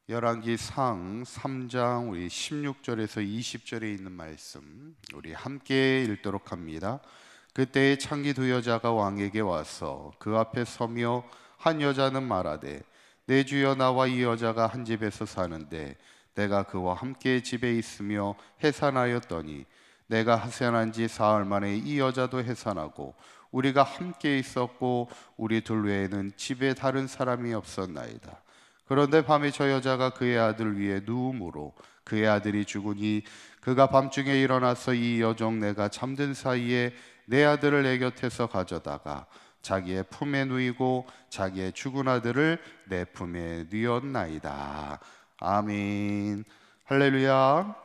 열왕기상 3장 우리 16절에서 20절에 있는 말씀 우리 함께 읽도록 합니다. 그때에 창기 두 여자가 왕에게 와서 그 앞에 서며 한 여자는 말하되 내 주여, 나와 이 여자가 한 집에서 사는데 내가 그와 함께 집에 있으며 해산하였더니 내가 해산한 지 사흘 만에 이 여자도 해산하고 우리가 함께 있었고 우리 둘 외에는 집에 다른 사람이 없었나이다. 그런데 밤에 저 여자가 그의 아들 위에 누움으로 그의 아들이 죽으니 그가 밤중에 일어나서 이 여종 내가 잠든 사이에 내 아들을 내 곁에서 가져다가 자기의 품에 누이고 자기의 죽은 아들을 내 품에 누였나이다. 아멘. 할렐루야.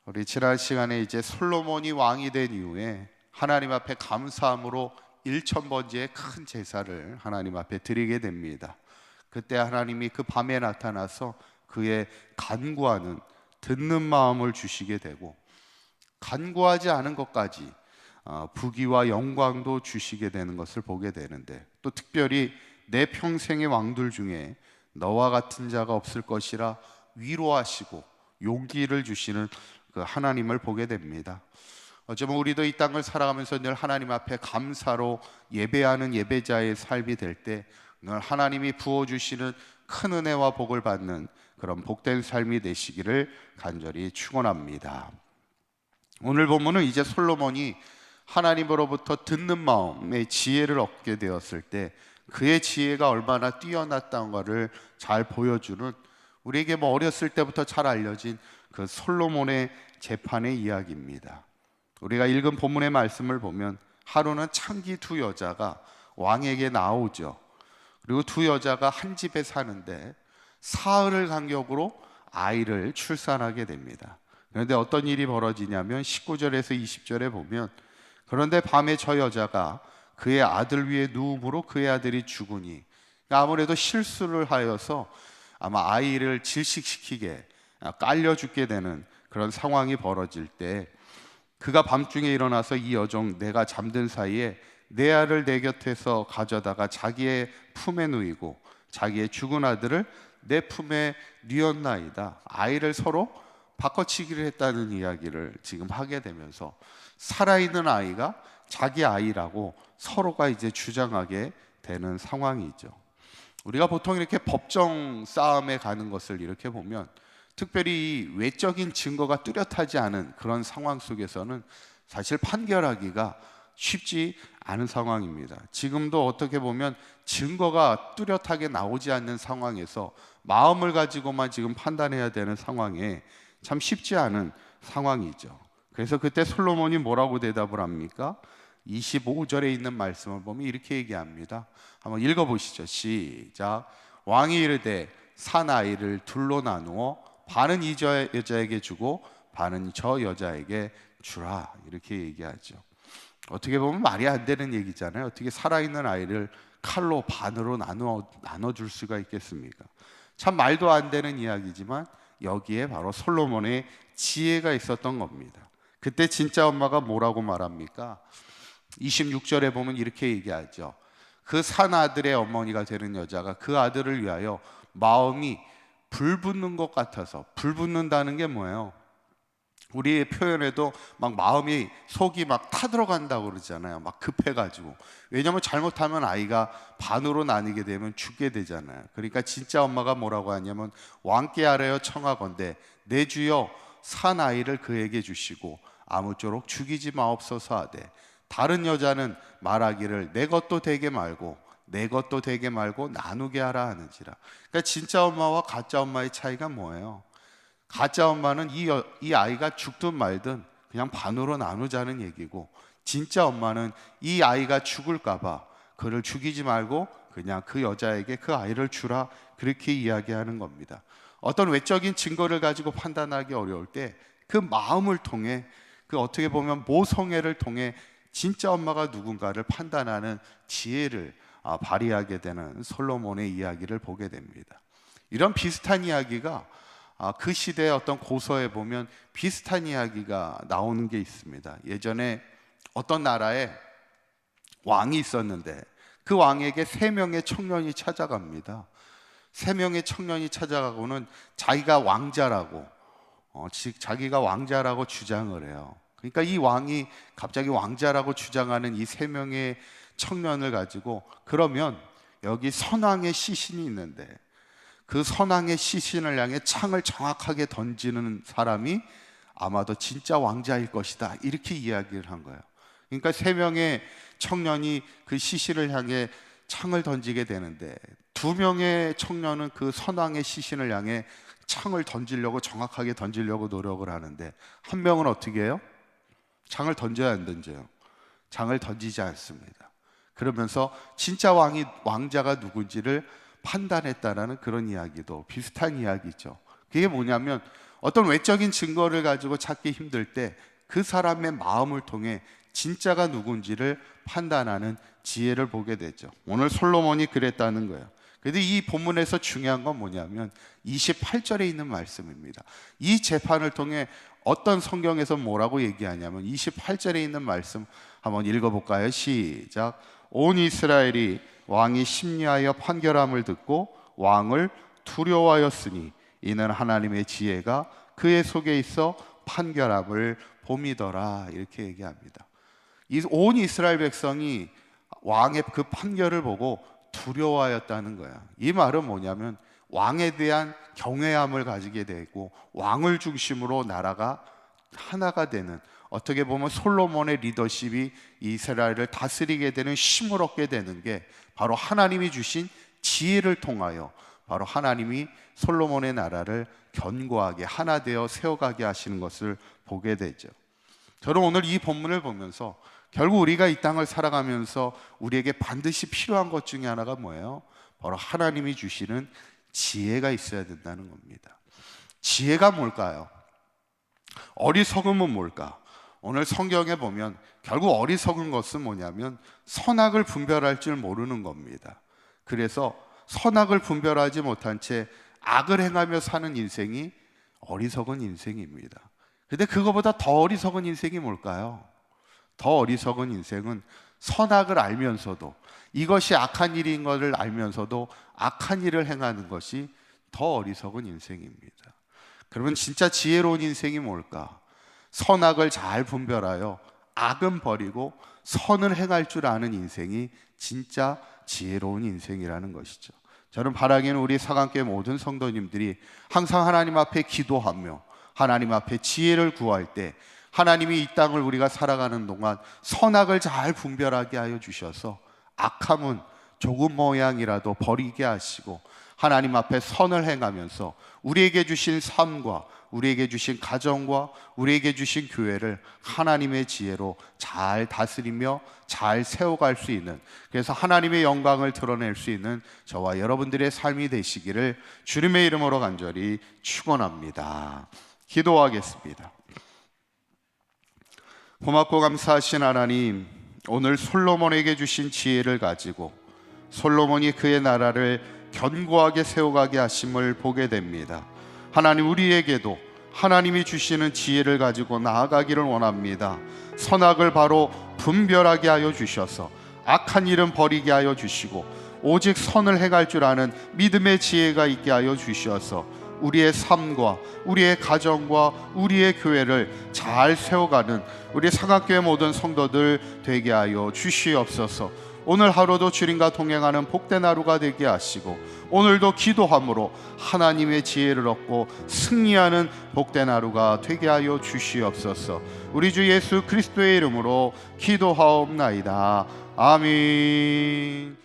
우리 지난 시간에 이제 솔로몬이 왕이 된 이후에 하나님 앞에 감사함으로 1,000번째의 큰 제사를 하나님 앞에 드리게 됩니다. 그때 하나님이 그 밤에 나타나서 그의 간구하는 듣는 마음을 주시게 되고, 간구하지 않은 것까지 부귀와 영광도 주시게 되는 것을 보게 되는데, 또 특별히 내 평생의 왕들 중에 너와 같은 자가 없을 것이라 위로하시고 용기를 주시는 그 하나님을 보게 됩니다. 어쩌면 우리도 이 땅을 살아가면서 늘 하나님 앞에 감사로 예배하는 예배자의 삶이 될 때 늘 하나님이 부어주시는 큰 은혜와 복을 받는 그런 복된 삶이 되시기를 간절히 축원합니다. 오늘 본문은 이제 솔로몬이 하나님으로부터 듣는 마음의 지혜를 얻게 되었을 때 그의 지혜가 얼마나 뛰어났다는 것을 잘 보여주는, 우리에게 어렸을 때부터 잘 알려진 그 솔로몬의 재판의 이야기입니다. 우리가 읽은 본문의 말씀을 보면 하루는 창기 두 여자가 왕에게 나오죠. 그리고 두 여자가 한 집에 사는데 사흘을 간격으로 아이를 출산하게 됩니다. 그런데 어떤 일이 벌어지냐면 19절에서 20절에 보면, 그런데 밤에 저 여자가 그의 아들 위에 누움으로 그의 아들이 죽으니, 아무래도 실수를 하여서 아마 아이를 질식시키게 깔려 죽게 되는 그런 상황이 벌어질 때 그가 밤중에 일어나서 이 여종 내가 잠든 사이에 내 아를 내 곁에서 가져다가 자기의 품에 누이고 자기의 죽은 아들을 내 품에 누였나이다. 아이를 서로 바꿔치기를 했다는 이야기를 지금 하게 되면서 살아있는 아이가 자기 아이라고 서로가 이제 주장하게 되는 상황이죠. 우리가 보통 이렇게 법정 싸움에 가는 것을 이렇게 보면 특별히 이 외적인 증거가 뚜렷하지 않은 그런 상황 속에서는 사실 판결하기가 쉽지 않은 상황입니다. 지금도 어떻게 보면 증거가 뚜렷하게 나오지 않는 상황에서 마음을 가지고만 지금 판단해야 되는 상황에 참 쉽지 않은 상황이죠. 그래서 그때 솔로몬이 뭐라고 대답을 합니까? 25절에 있는 말씀을 보면 이렇게 얘기합니다. 한번 읽어보시죠. 시작. 왕이 이르되 산 아이를 둘로 나누어 반은 이 여자에게 주고 반은 저 여자에게 주라, 이렇게 얘기하죠. 어떻게 보면 말이 안 되는 얘기잖아요. 어떻게 살아있는 아이를 칼로 반으로 나눠줄 수가 있겠습니까? 참 말도 안 되는 이야기지만 여기에 바로 솔로몬의 지혜가 있었던 겁니다. 그때 진짜 엄마가 뭐라고 말합니까? 26절에 보면 이렇게 얘기하죠. 그 산 아들의 어머니가 되는 여자가 그 아들을 위하여 마음이 불붙는 것 같아서, 불붙는다는 게 뭐예요? 우리의 표현에도 막 마음이 속이 막 타들어간다고 그러잖아요. 막 급해가지고. 왜냐하면 잘못하면 아이가 반으로 나뉘게 되면 죽게 되잖아요. 그러니까 진짜 엄마가 뭐라고 하냐면 왕께 아뢰어 청하건대 내 주여 산 아이를 그에게 주시고 아무쪼록 죽이지 마옵소서 하되 다른 여자는 말하기를 내 것도 되게 말고 내 것도 되게 말고 나누게 하라 하는지라. 그러니까 진짜 엄마와 가짜 엄마의 차이가 뭐예요? 가짜 엄마는 이 아이가 죽든 말든 그냥 반으로 나누자는 얘기고, 진짜 엄마는 이 아이가 죽을까봐 그를 죽이지 말고 그냥 그 여자에게 그 아이를 주라, 그렇게 이야기하는 겁니다. 어떤 외적인 증거를 가지고 판단하기 어려울 때 그 마음을 통해, 그 어떻게 보면 모성애를 통해 진짜 엄마가 누군가를 판단하는 지혜를 발휘하게 되는 솔로몬의 이야기를 보게 됩니다. 이런 비슷한 이야기가 그 시대의 어떤 고서에 보면 비슷한 이야기가 나오는 게 있습니다. 예전에 어떤 나라에 왕이 있었는데 그 왕에게 3명의 청년이 찾아갑니다. 세 명의 청년이 찾아가고는 자기가 왕자라고 즉 자기가 왕자라고 주장을 해요. 그러니까 이 왕이 갑자기 왕자라고 주장하는 이 세 명의 청년을 가지고, 그러면 여기 선왕의 시신이 있는데 그 선왕의 시신을 향해 창을 정확하게 던지는 사람이 아마도 진짜 왕자일 것이다, 이렇게 이야기를 한 거예요. 그러니까 세 명의 청년이 그 시신을 향해 창을 던지게 되는데, 두 명의 청년은 그 선왕의 시신을 향해 창을 던지려고, 정확하게 던지려고 노력을 하는데, 한 명은 어떻게 해요? 창을 던져야 안 던져요? 창을 던지지 않습니다. 그러면서 진짜 왕자가 누군지를 판단했다라는 그런 이야기도 비슷한 이야기죠. 그게 뭐냐면, 어떤 외적인 증거를 가지고 찾기 힘들 때 그 사람의 마음을 통해 진짜가 누군지를 판단하는 지혜를 보게 되죠. 오늘 솔로몬이 그랬다는 거예요. 그런데 이 본문에서 중요한 건 뭐냐면 28절에 있는 말씀입니다. 이 재판을 통해 어떤 성경에서 뭐라고 얘기하냐면 28절에 있는 말씀 한번 읽어볼까요? 시작. 온 이스라엘이 왕이 심리하여 판결함을 듣고 왕을 두려워하였으니 이는 하나님의 지혜가 그의 속에 있어 판결함을 봄이더라, 이렇게 얘기합니다. 온 이스라엘 백성이 왕의 그 판결을 보고 두려워하였다는 거야. 이 말은 뭐냐면 왕에 대한 경외함을 가지게 되고 왕을 중심으로 나라가 하나가 되는, 어떻게 보면 솔로몬의 리더십이 이스라엘을 다스리게 되는 힘을 얻게 되는 게 바로 하나님이 주신 지혜를 통하여, 바로 하나님이 솔로몬의 나라를 견고하게 하나 되어 세워가게 하시는 것을 보게 되죠. 저는 오늘 이 본문을 보면서 결국 우리가 이 땅을 살아가면서 우리에게 반드시 필요한 것 중에 하나가 뭐예요? 바로 하나님이 주시는 지혜가 있어야 된다는 겁니다. 지혜가 뭘까요? 어리석음은 뭘까? 오늘 성경에 보면 결국 어리석은 것은 뭐냐면 선악을 분별할 줄 모르는 겁니다. 그래서 선악을 분별하지 못한 채 악을 행하며 사는 인생이 어리석은 인생입니다. 근데 그거보다 더 어리석은 인생이 뭘까요? 더 어리석은 인생은 선악을 알면서도, 이것이 악한 일인 것을 알면서도 악한 일을 행하는 것이 더 어리석은 인생입니다. 그러면 진짜 지혜로운 인생이 뭘까? 선악을 잘 분별하여 악은 버리고 선을 행할 줄 아는 인생이 진짜 지혜로운 인생이라는 것이죠. 저는 바라기는 우리 사강교회 모든 성도님들이 항상 하나님 앞에 기도하며 하나님 앞에 지혜를 구할 때 하나님이 이 땅을 우리가 살아가는 동안 선악을 잘 분별하게 하여 주셔서 악함은 조금 모양이라도 버리게 하시고 하나님 앞에 선을 행하면서 우리에게 주신 삶과 우리에게 주신 가정과 우리에게 주신 교회를 하나님의 지혜로 잘 다스리며 잘 세워갈 수 있는, 그래서 하나님의 영광을 드러낼 수 있는 저와 여러분들의 삶이 되시기를 주님의 이름으로 간절히 축원합니다. 기도하겠습니다. 고맙고 감사하신 하나님, 오늘 솔로몬에게 주신 지혜를 가지고 솔로몬이 그의 나라를 견고하게 세워가게 하심을 보게 됩니다. 하나님, 우리에게도 하나님이 주시는 지혜를 가지고 나아가기를 원합니다. 선악을 바로 분별하게 하여 주셔서 악한 일은 버리게 하여 주시고 오직 선을 행할 줄 아는 믿음의 지혜가 있게 하여 주셔서 우리의 삶과 우리의 가정과 우리의 교회를 잘 세워가는 우리 사각교회 모든 성도들 되게 하여 주시옵소서. 오늘 하루도 주님과 동행하는 복된 하루가 되게 하시고 오늘도 기도함으로 하나님의 지혜를 얻고 승리하는 복된 하루가 되게 하여 주시옵소서. 우리 주 예수 그리스도의 이름으로 기도하옵나이다. 아멘.